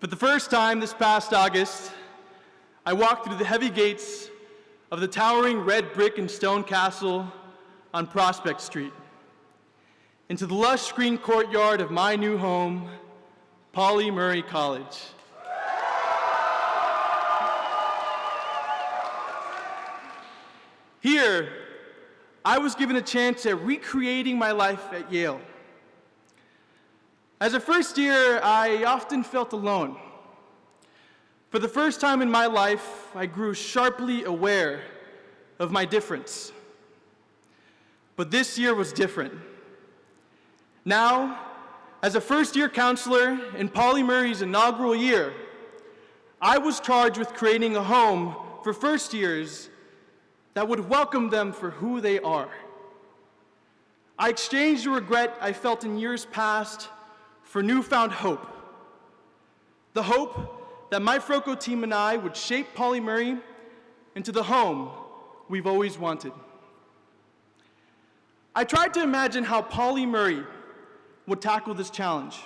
For the first time this past August, I walked through the heavy gates of the towering red brick and stone castle on Prospect Street into the lush green courtyard of my new home, Pauli Murray College. Here, I was given a chance at recreating my life at Yale. As a first year, I often felt alone. For the first time in my life, I grew sharply aware of my difference. But this year was different. Now, as a first-year counselor in Pauli Murray's inaugural year, I was charged with creating a home for first years that would welcome them for who they are. I exchanged the regret I felt in years past for newfound hope. The hope that my Froco team and I would shape Pauli Murray into the home we've always wanted. I tried to imagine how Pauli Murray would tackle this challenge.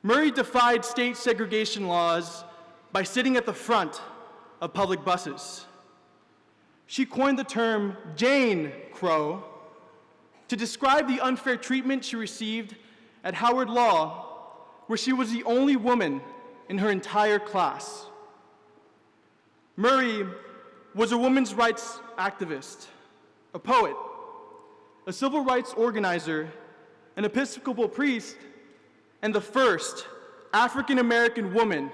Murray defied state segregation laws by sitting at the front of public buses. She coined the term Jane Crow to describe the unfair treatment she received at Howard Law, where she was the only woman in her entire class. Murray was a women's rights activist, a poet, a civil rights organizer, an Episcopal priest, and the first African-American woman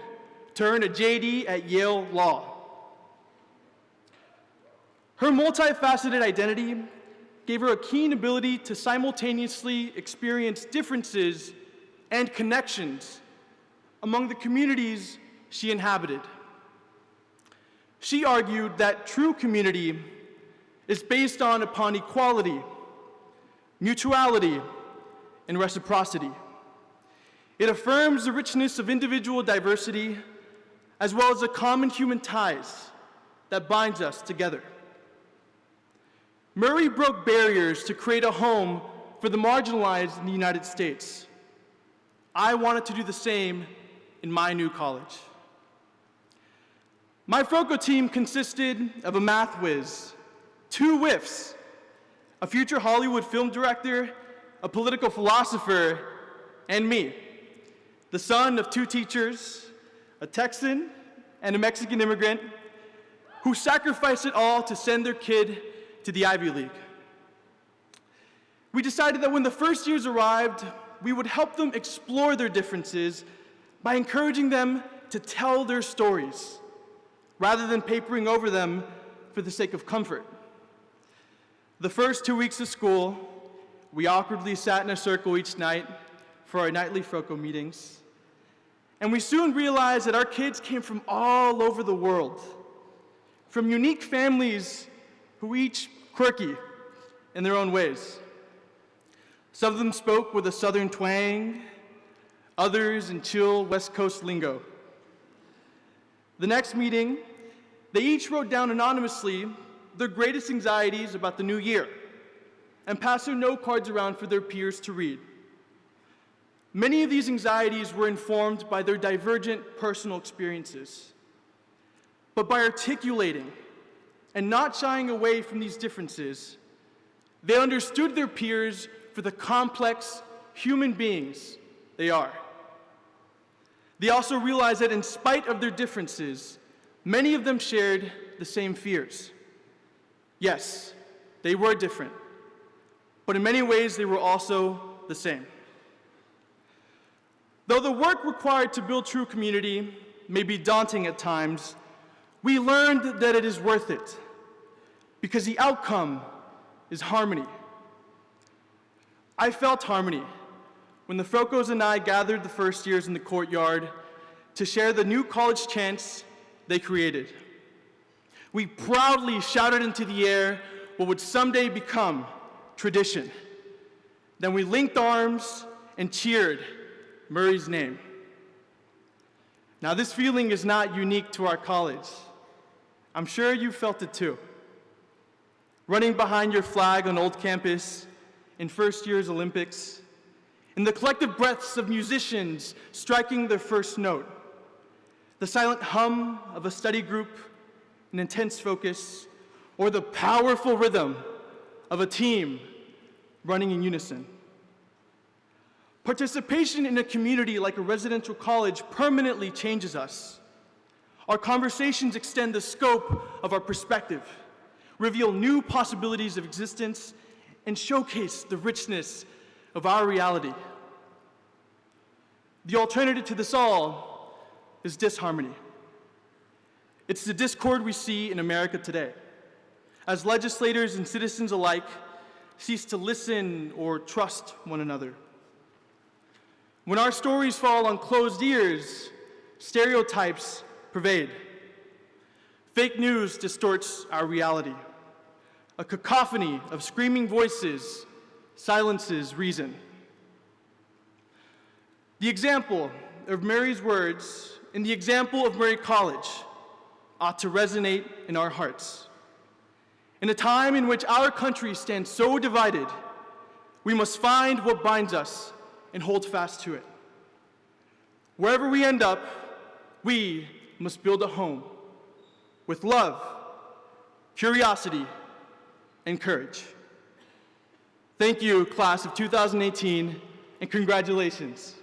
to earn a JD at Yale Law. Her multifaceted identity gave her a keen ability to simultaneously experience differences and connections among the communities she inhabited. She argued that true community is based upon equality, mutuality, and reciprocity. It affirms the richness of individual diversity as well as the common human ties that binds us together. Murray broke barriers to create a home for the marginalized in the United States. I wanted to do the same in my new college. My Froco team consisted of a math whiz, 2 whiffs, a future Hollywood film director, a political philosopher, and me, the son of 2 teachers, a Texan and a Mexican immigrant, who sacrificed it all to send their kid to the Ivy League. We decided that when the first years arrived, we would help them explore their differences by encouraging them to tell their stories, rather than papering over them for the sake of comfort. The first 2 weeks of school, we awkwardly sat in a circle each night for our nightly Froco meetings, and we soon realized that our kids came from all over the world, from unique families who were each quirky in their own ways. Some of them spoke with a Southern twang, others in chill West Coast lingo. The next meeting, they each wrote down anonymously their greatest anxieties about the new year and passed their note cards around for their peers to read. Many of these anxieties were informed by their divergent personal experiences. But by articulating and not shying away from these differences, they understood their peers for the complex human beings they are. They also realized that in spite of their differences, many of them shared the same fears. Yes, they were different, but in many ways they were also the same. Though the work required to build true community may be daunting at times, we learned that it is worth it, because the outcome is harmony. I felt harmony when the Frocos and I gathered the first years in the courtyard to share the new college chants they created. We proudly shouted into the air what would someday become tradition. Then we linked arms and cheered Murray's name. Now, this feeling is not unique to our college. I'm sure you felt it too. Running behind your flag on Old Campus in first year's Olympics, in the collective breaths of musicians striking their first note, the silent hum of a study group, an intense focus, or the powerful rhythm of a team running in unison. Participation in a community like a residential college permanently changes us. Our conversations extend the scope of our perspective, reveal new possibilities of existence, and showcase the richness of our reality. The alternative to this all is disharmony. It's the discord we see in America today, as legislators and citizens alike cease to listen or trust one another. When our stories fall on closed ears, stereotypes pervade. Fake news distorts our reality. A cacophony of screaming voices silences reason. The example of Mary's words and the example of Murray College ought to resonate in our hearts. In a time in which our country stands so divided, we must find what binds us and hold fast to it. Wherever we end up, we must build a home with love, curiosity, and courage. Thank you, class of 2018, and congratulations.